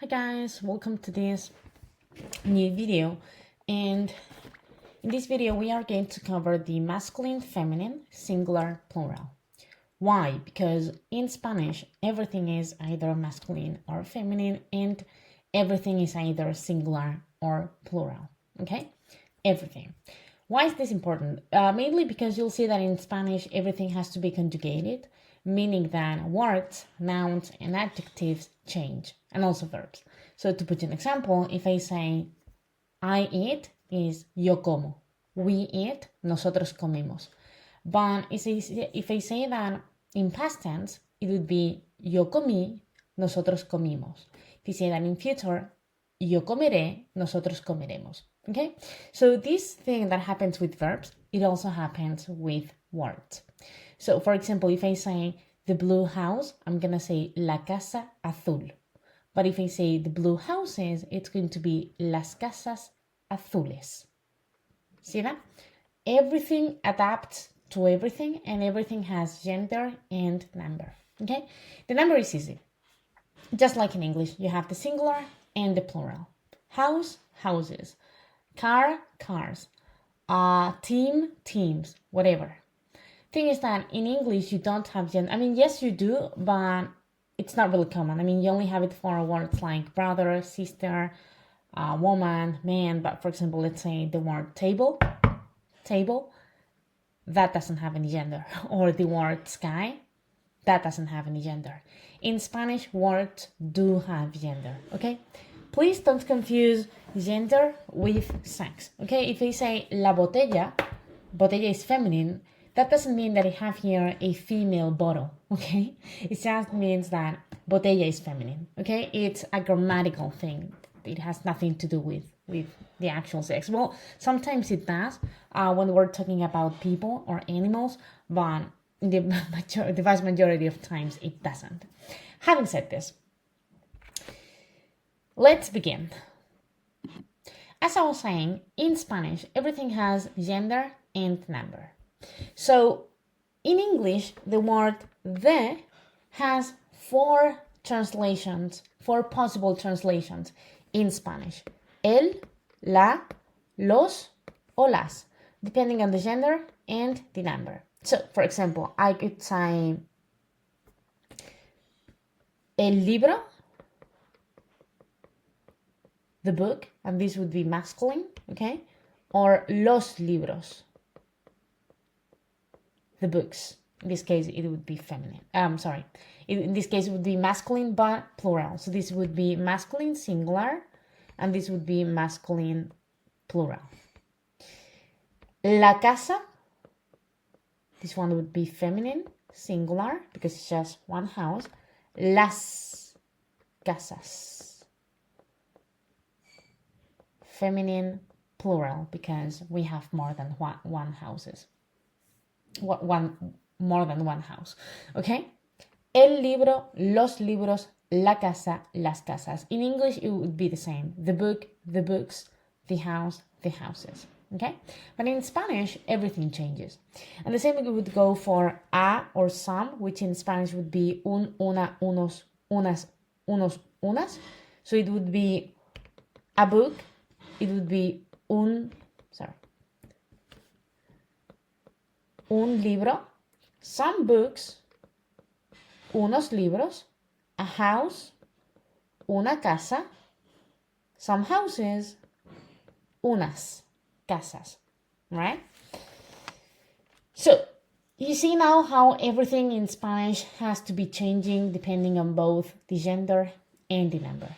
Hi guys, welcome to this new video, and in this video we are going to cover the masculine, feminine, singular, plural. Why? Because in Spanish everything is either masculine or feminine and everything is either singular or plural. Okay? Everything. Why is this important? Mainly because you'll see that in Spanish everything has to be conjugated, meaning that words, nouns, and adjectives change, and also verbs. So to put an example, if I say I eat is yo como. We eat, nosotros comemos. But if I say that in past tense, it would be yo comí, nosotros comimos. If you say that in future, yo comeré, nosotros comeremos. Okay? So this thing that happens with verbs, it also happens with words. So for example, if I say the blue house, I'm going to say la casa azul. But if I say the blue houses, it's going to be las casas azules. See that? Everything adapts to everything, and everything has gender and number. Okay? The number is easy. Just like in English, you have the singular and the plural. House, houses. Car, cars. Team, teams. Whatever. Thing is that in English you don't have gender. I mean, yes, you do, but it's not really common. I mean, you only have it for words like brother, sister, woman, man. But for example, let's say the word table, that doesn't have any gender. Or the word sky, that doesn't have any gender. In Spanish, words do have gender, okay? Please don't confuse gender with sex, okay? If I say la botella is feminine, that doesn't mean that I have here a female bottle, okay? It just means that botella is feminine, okay? It's a grammatical thing. It has nothing to do with the actual sex. Well, sometimes it does when we're talking about people or animals, but the vast majority of times it doesn't. Having said this, let's begin. As I was saying, in Spanish, everything has gender and number. So in English, the word the has four possible translations in Spanish. El, la, los, o las, depending on the gender and the number. So, for example, I could say el libro, the book, and this would be masculine, okay? Or los libros, the books. In this case, it would be feminine. In this case, it would be masculine, but plural. So this would be masculine singular, and this would be masculine plural. La casa, this one would be feminine singular because it's just one house. Las casas, feminine plural because we have more than one houses. More than one house, okay? El libro, los libros, la casa, las casas. In English, it would be the same. The book, the books, the house, the houses, okay? But in Spanish, everything changes. And the same would go for a or some, which in Spanish would be un, una, unos, unas, unos, unas. So it would be a book, it would be un libro, some books, unos libros, a house, una casa, some houses, unas casas, right? So, you see now how everything in Spanish has to be changing depending on both the gender and the number.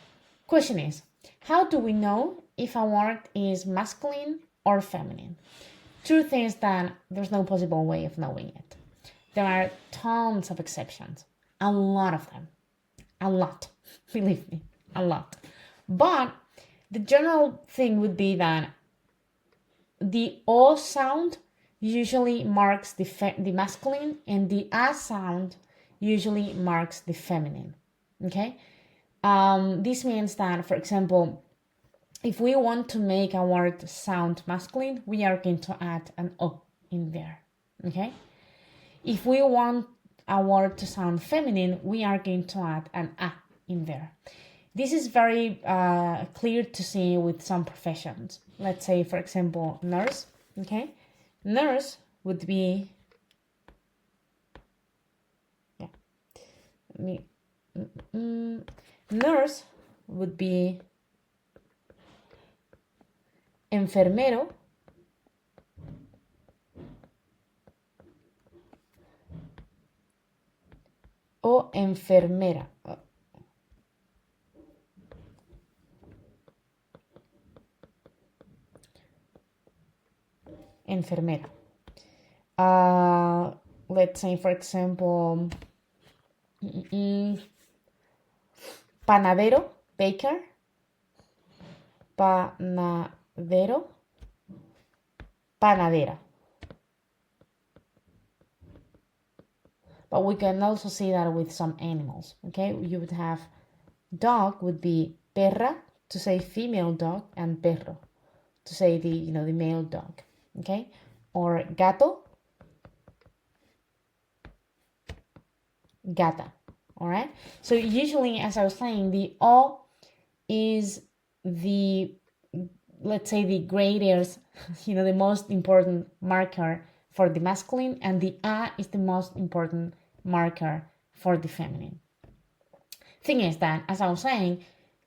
Question is, how do we know if a word is masculine or feminine? Truth is that there's no possible way of knowing it. There are tons of exceptions, a lot of them, a lot, believe me, a lot. But the general thing would be that the O sound usually marks the masculine and the A sound usually marks the feminine, okay? This means that, for example, if we want to make a word sound masculine, we are going to add an O in there, okay? If we want a word to sound feminine, we are going to add an A in there. This is very clear to see with some professions. Let's say, for example, nurse. Okay, nurse would be nurse would be enfermero o enfermera. Enfermera. Let's say, for example, panadero, baker. Panadero, panadera. But we can also see that with some animals, okay? You would have dog would be perra to say female dog, and perro to say the male dog, okay? Or gato, gata, all right? So usually, as I was saying, the O is the, let's say, the greatest, the most important marker for the masculine, and the A is the most important marker for the feminine. Thing is that, as I was saying,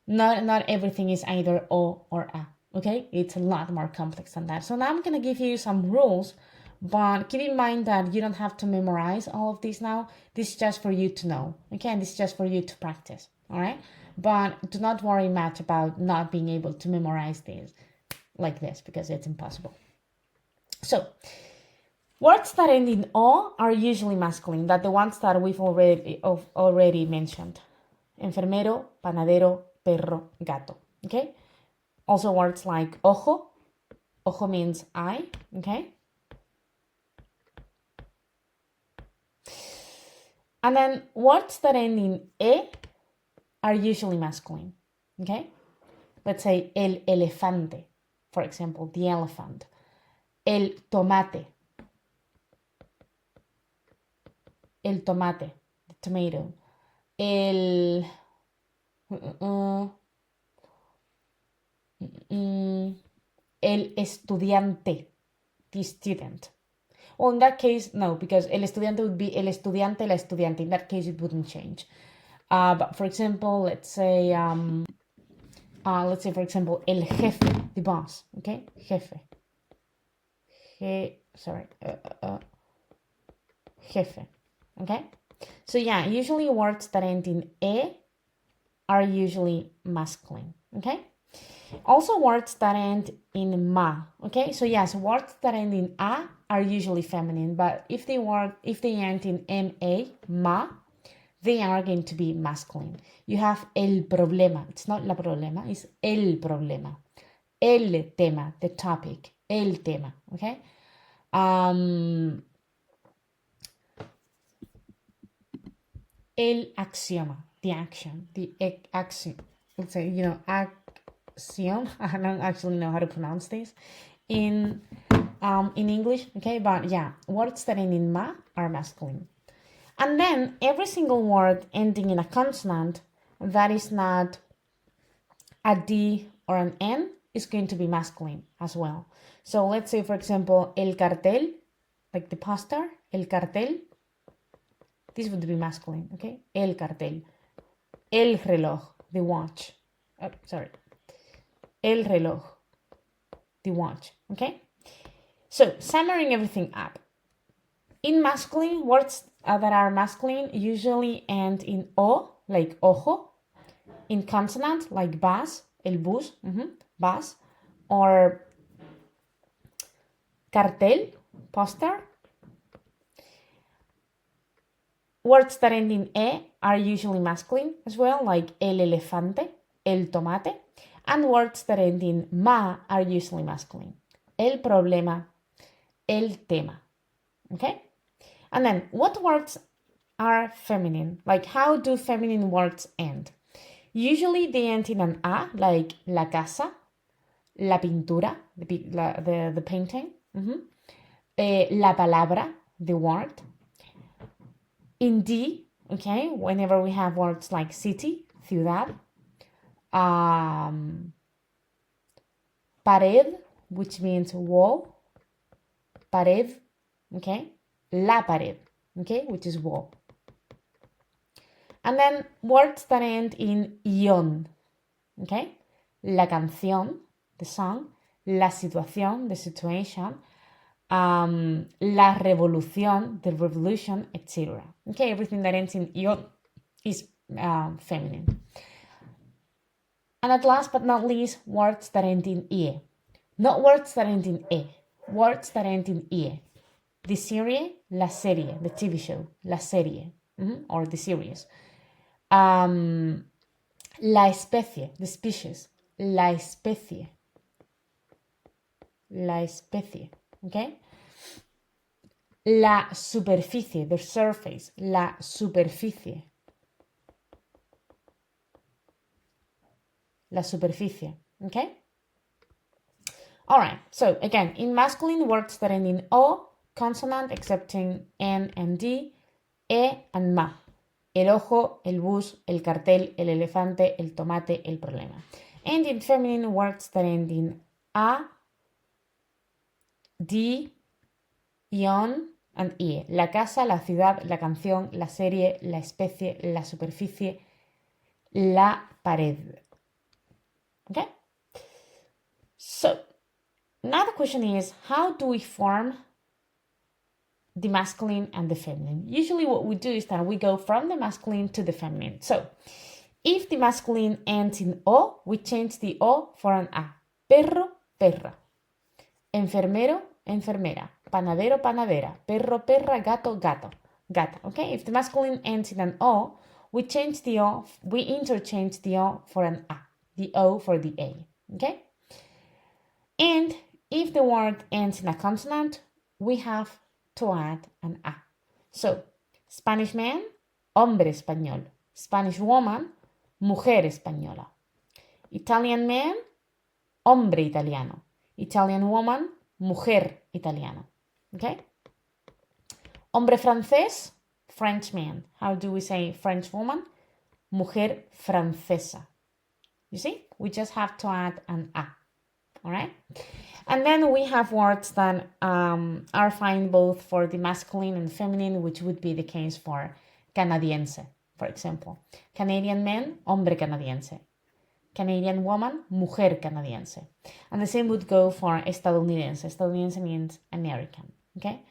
not everything is either O or A, okay? It's a lot more complex than that. So now I'm going to give you some rules, but keep in mind that you don't have to memorize all of this now. This is just for you to know, okay? And this is just for you to practice, all right? But do not worry much about not being able to memorize this like this, because it's impossible. So, words that end in O are usually masculine, that the ones that we've already mentioned. Enfermero, panadero, perro, gato, okay? Also words like ojo. Ojo means eye, okay? And then words that end in E are usually masculine, okay? Let's say el elefante, for example, the elephant. El tomate. El tomate, the tomato. El estudiante, the student. Well, in that case, no, because el estudiante would be el estudiante, la estudiante. In that case, it wouldn't change. But for example, let's say, for example, el jefe, the boss. Okay, jefe. Jefe. Okay. So yeah, usually words that end in E are usually masculine, okay? Also words that end in ma, okay? So yes, words that end in a are usually feminine, but if they end in ma, they are going to be masculine. You have el problema. It's not la problema, it's el problema. El tema, the topic, el tema, okay? El axioma, the action, the axiom. Let's say, axiom. I don't actually know how to pronounce this in English, okay? But yeah, words that end in ma are masculine. And then every single word ending in a consonant that is not a D or an N is going to be masculine as well. So let's say, for example, el cartel, like the poster, el cartel. This would be masculine, okay? El cartel. El reloj, the watch. El reloj, the watch, okay? So, summing everything up. In masculine, words that are masculine usually end in O, like ojo. In consonant, like bus, el bus, bus. Or cartel, poster. Words that end in E are usually masculine as well, like el elefante, el tomate. And words that end in ma are usually masculine. El problema, el tema. Okay? And then, what words are feminine? Like, how do feminine words end? Usually they end in an A, like la casa, la pintura, the painting. La palabra, the word. In D, okay, whenever we have words like city, ciudad. Pared, which means wall. Pared, okay? La pared, okay? Which is wall. And then words that end in ion, okay? La canción, the song. La situación, the situation. La revolución, the revolution, etc. Okay, everything that ends in ion is feminine. And at last but not least, words that end in ie. Not words that end in e, words that end in ie. The serie, la serie, the TV show, la serie, or the series. La especie, the species, la especie. La especie, okay? La superficie, the surface, la superficie. La superficie, okay? All right, so again, in masculine, words that end in O, consonant, excepting N and D, E and MA. El ojo, el bus, el cartel, el elefante, el tomate, el problema. And in feminine, words that end in A, D, ion, and IE. La casa, la ciudad, la canción, la serie, la especie, la superficie, la pared. Okay? So, now the question is, how do we form the masculine and the feminine? Usually what we do is that we go from the masculine to the feminine. So, if the masculine ends in O, we change the O for an A. Perro, perra. Enfermero, enfermera. Panadero, panadera. Perro, perra. Gato, gato. Gata. Okay? If the masculine ends in an O, we change the O, we interchange the O for an A. The O for the A. Okay? And if the word ends in a consonant, we have to add an A. So, Spanish man, hombre español. Spanish woman, mujer española. Italian man, hombre italiano. Italian woman, mujer italiana. Okay? Hombre francés, French man. How do we say French woman? Mujer francesa. You see? We just have to add an A. All right? And then we have words that are fine both for the masculine and feminine, which would be the case for canadiense, for example. Canadian man, hombre canadiense. Canadian woman, mujer canadiense. And the same would go for estadounidense. Estadounidense means American, okay?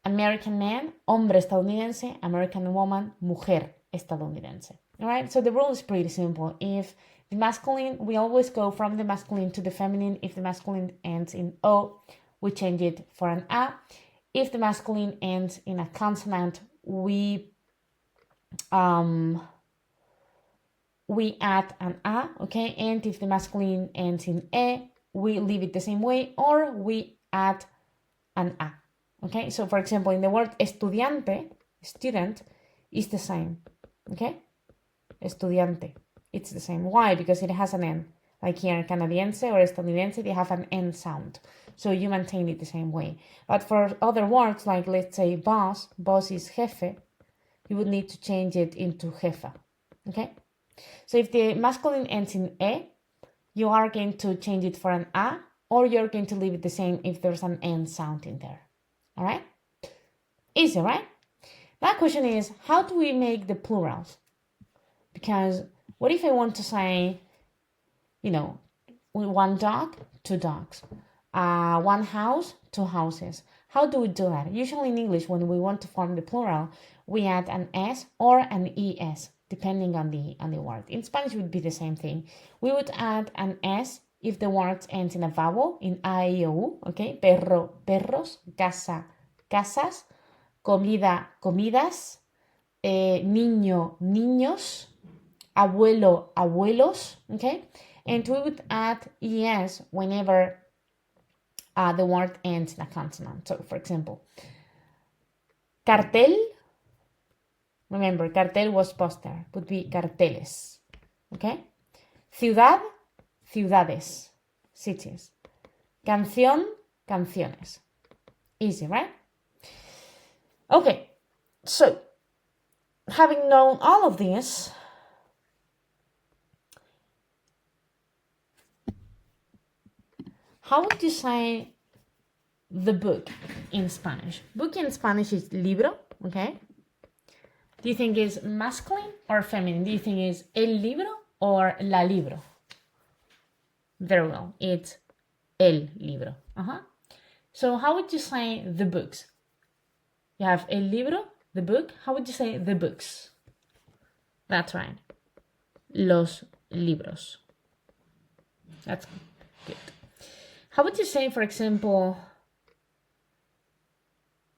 American man, hombre estadounidense. American woman, mujer estadounidense. All right, so the rule is pretty simple. If the masculine, we always go from the masculine to the feminine. If the masculine ends in O, we change it for an A. If the masculine ends in a consonant, we add an A, okay? And if the masculine ends in E, we leave it the same way, or we add an A, okay? So for example, in the word estudiante, student, is the same, okay? Estudiante, it's the same. Why? Because it has an N. Like here, canadiense or estadounidense, they have an N sound. So you maintain it the same way. But for other words, like let's say boss, boss is jefe, you would need to change it into jefa, okay? So if the masculine ends in E, you are going to change it for an A, or you're going to leave it the same if there's an N sound in there. All right? Easy, right? That question is, how do we make the plurals? Because what if I want to say, one dog, two dogs, one house, two houses? How do we do that? Usually in English, when we want to form the plural, we add an S or an ES, depending on the word. In Spanish, it would be the same thing. We would add an S if the word ends in a vowel, in A, I, O, U, okay? Perro, perros, casa, casas, comida, comidas, niño, niños, abuelo, abuelos, okay? And we would add ES whenever the word ends in a consonant. So, for example, cartel, remember, cartel was poster, would be carteles, okay? Ciudad, ciudades, cities. Canción, canciones. Easy, right? Okay, so having known all of this, how would you say the book in Spanish? Book in Spanish is libro, okay? Do you think it's masculine or feminine? Do you think it's el libro or la libro? Very well, it's el libro. So how would you say the books? You have el libro, the book. How would you say the books? That's right. Los libros. That's good. How would you say, for example,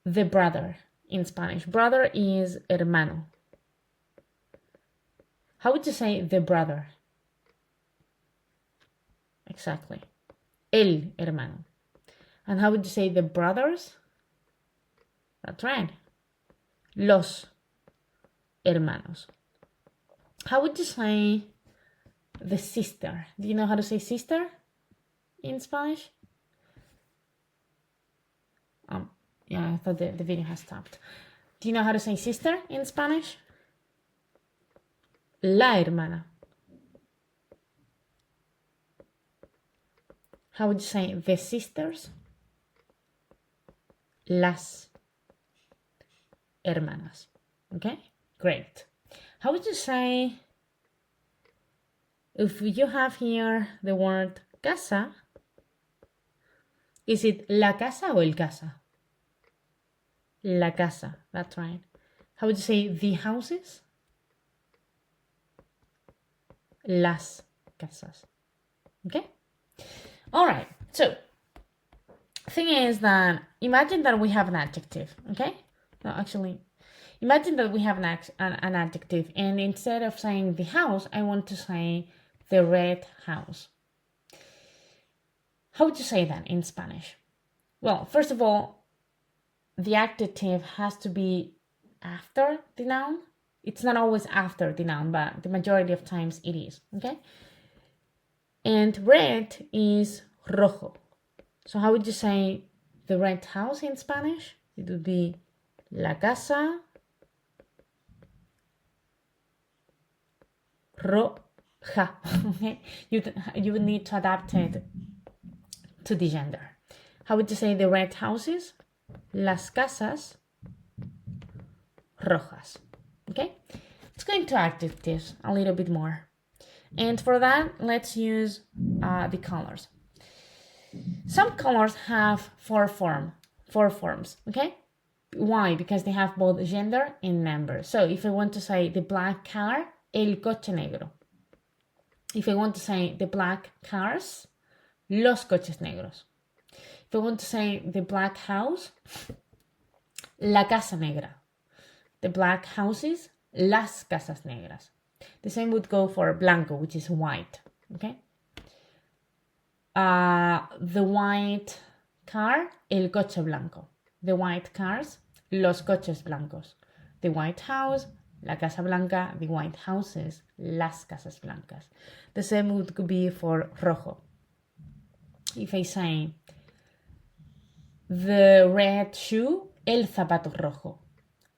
the brother in Spanish? Brother is hermano. How would you say the brother? Exactly. El hermano. And how would you say the brothers? That's right. Los hermanos. How would you say the sister? Do you know how to say sister in Spanish? Yeah, I thought the video has stopped. Do you know how to say sister in Spanish? La hermana. How would you say the sisters? Las hermanas. Okay, great. How would you say, if you have here the word casa, is it la casa o el casa? La casa, that's right. How would you say the houses? Las casas. Okay? All right, so thing is that imagine that we have an adjective, okay? No, actually, imagine that we have an adjective, and instead of saying the house, I want to say the red house. How would you say that in Spanish? Well, first of all, the adjective has to be after the noun. It's not always after the noun, but the majority of times it is, okay? And red is rojo. So how would you say the red house in Spanish? It would be la casa roja. Okay? You would need to adapt it to the gender. How would you say the red houses? Las casas rojas. Okay? Let's go into adjectives a little bit more. And for that, let's use the colors. Some colors have four forms, okay? Why? Because they have both gender and number. So if I want to say the black car, el coche negro. If I want to say the black cars, los coches negros. If I want to say the black house, la casa negra. The black houses, las casas negras. The same would go for blanco, which is white, okay? The white car, el coche blanco. The white cars, los coches blancos. The white house, la casa blanca. The white houses, las casas blancas. The same would be for rojo. If I say the red shoe, el zapato rojo.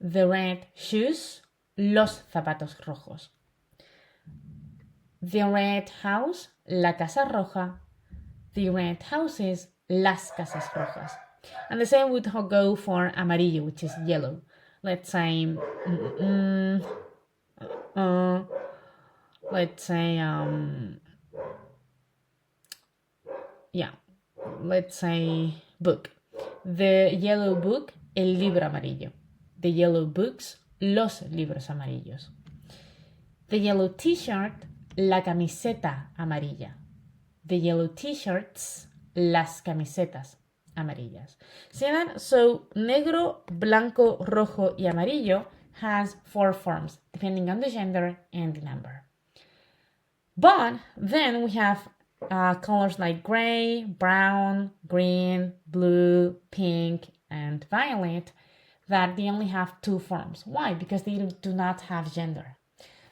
The red shoes, los zapatos rojos. The red house, la casa roja. The red houses, las casas rojas. And the same would go for amarillo, which is yellow. Let's say, let's say book. The yellow book, el libro amarillo. The yellow books, los libros amarillos. The yellow t-shirt, la camiseta amarilla. The yellow t-shirts, las camisetas amarillas. See that? So negro, blanco, rojo, y amarillo has four forms, depending on the gender and the number. But then we have colors like gray, brown, green, blue, pink, and violet that they only have two forms. Why? Because they do not have gender.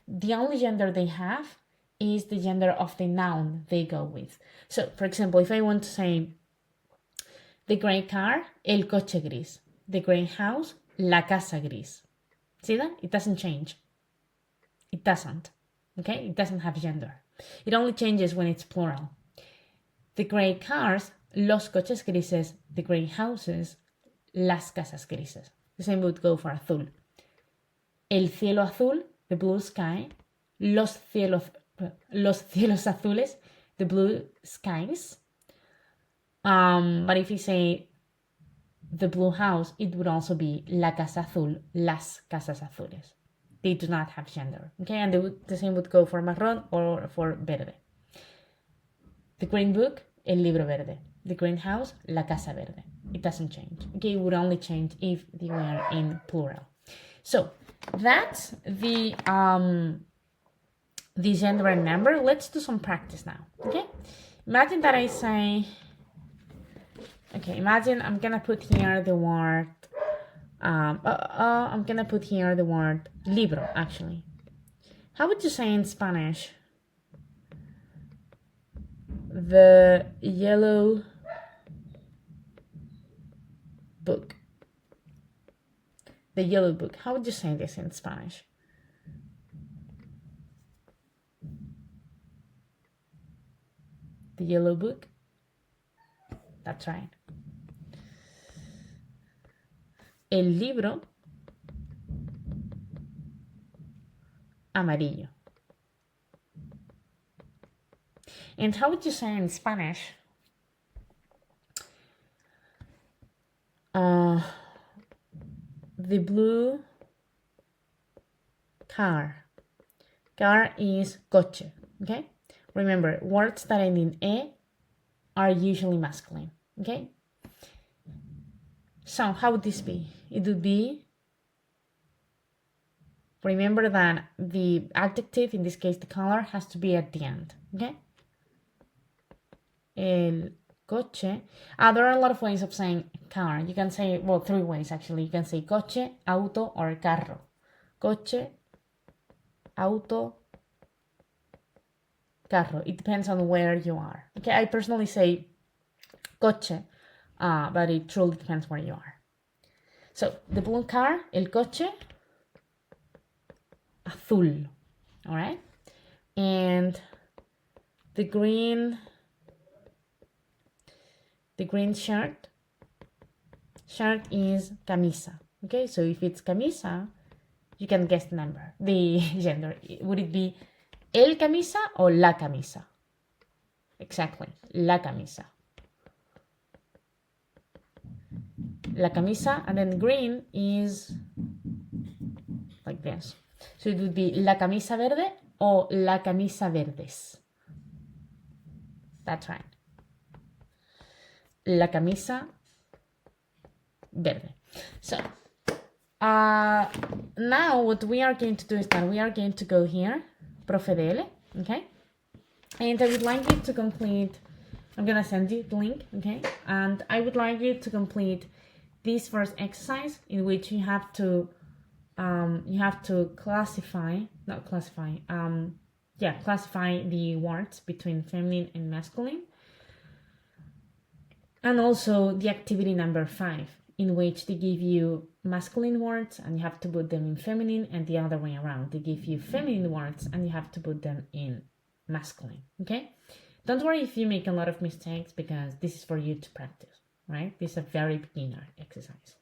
The only gender they have is the gender of the noun they go with. So, for example, if I want to say the gray car, el coche gris. The gray house, la casa gris. See that? It doesn't change. It doesn't. Okay? It doesn't have gender. It only changes when it's plural. The gray cars, los coches grises, the grey houses, las casas grises. The same would go for azul. El cielo azul, the blue sky, los cielos azules, the blue skies. But if you say the blue house, it would also be la casa azul, las casas azules. They do not have gender, okay? And the same would go for marrón or for verde. The green book, el libro verde. The green house, la casa verde. It doesn't change, okay? It would only change if they were in plural. So that's the gender and number. Let's do some practice now, okay? Imagine that I say, okay, imagine I'm gonna put here the word, I'm gonna put here the word libro, actually. How would you say in Spanish, the yellow book? The yellow book. How would you say this in Spanish? The yellow book. That's right. El libro amarillo. And how would you say in Spanish? The blue car. Car is coche, okay? Remember, words that end in e are usually masculine, okay? So how would this be? It would be, remember that the adjective, in this case the color, has to be at the end, okay? El coche. There are a lot of ways of saying car. You can say, well, 3 ways actually. You can say coche, auto, or carro. Coche, auto, carro. It depends on where you are. Okay, I personally say coche, but it truly depends where you are. So, the blue car, el coche, azul. All right? And the green shirt is camisa. Okay, so if it's camisa, you can guess the number, the gender. Would it be el camisa or la camisa? Exactly, la camisa. La camisa, and then green is like this. So it would be la camisa verde or la camisa verdes. That's right. La camisa verde. So, now what we are going to do is that we are going to go here, Profe DL, okay? And I would like you to complete, I'm going to send you the link, okay? And I would like you to complete this first exercise in which you have to classify the words between feminine and masculine. And also the activity number 5, in which they give you masculine words and you have to put them in feminine, and the other way around. They give you feminine words and you have to put them in masculine, okay? Don't worry if you make a lot of mistakes, because this is for you to practice, right? This is a very beginner exercise.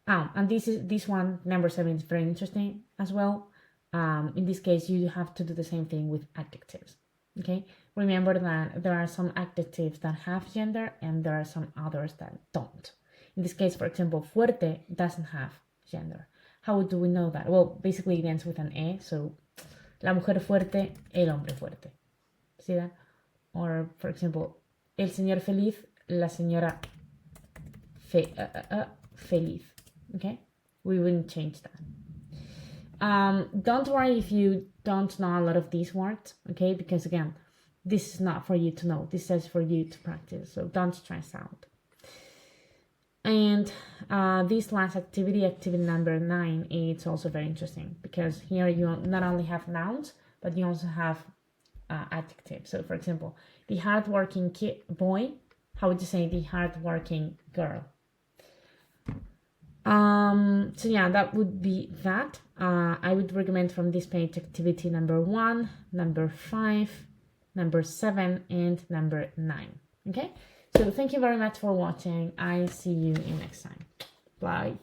And this one, number 7, is very interesting as well. In this case, you have to do the same thing with adjectives, okay? Remember that there are some adjectives that have gender and there are some others that don't. In this case, for example, fuerte doesn't have gender. How do we know that? Well, basically it ends with an E, so la mujer fuerte, el hombre fuerte. See that? Or, for example, el señor feliz, la señora feliz. Okay? We wouldn't change that. Don't worry if you don't know a lot of these words, okay? Because again, this is not for you to know. This is for you to practice, so don't stress out. And this last activity, activity number 9, it's also very interesting, because here you not only have nouns, but you also have adjectives. So, for example, the hardworking boy, how would you say the hardworking girl? So yeah, that would be that. I would recommend from this page activity number 1, number 5, number 7, and number 9. Okay, so thank you very much for watching. I see you in next time. Bye.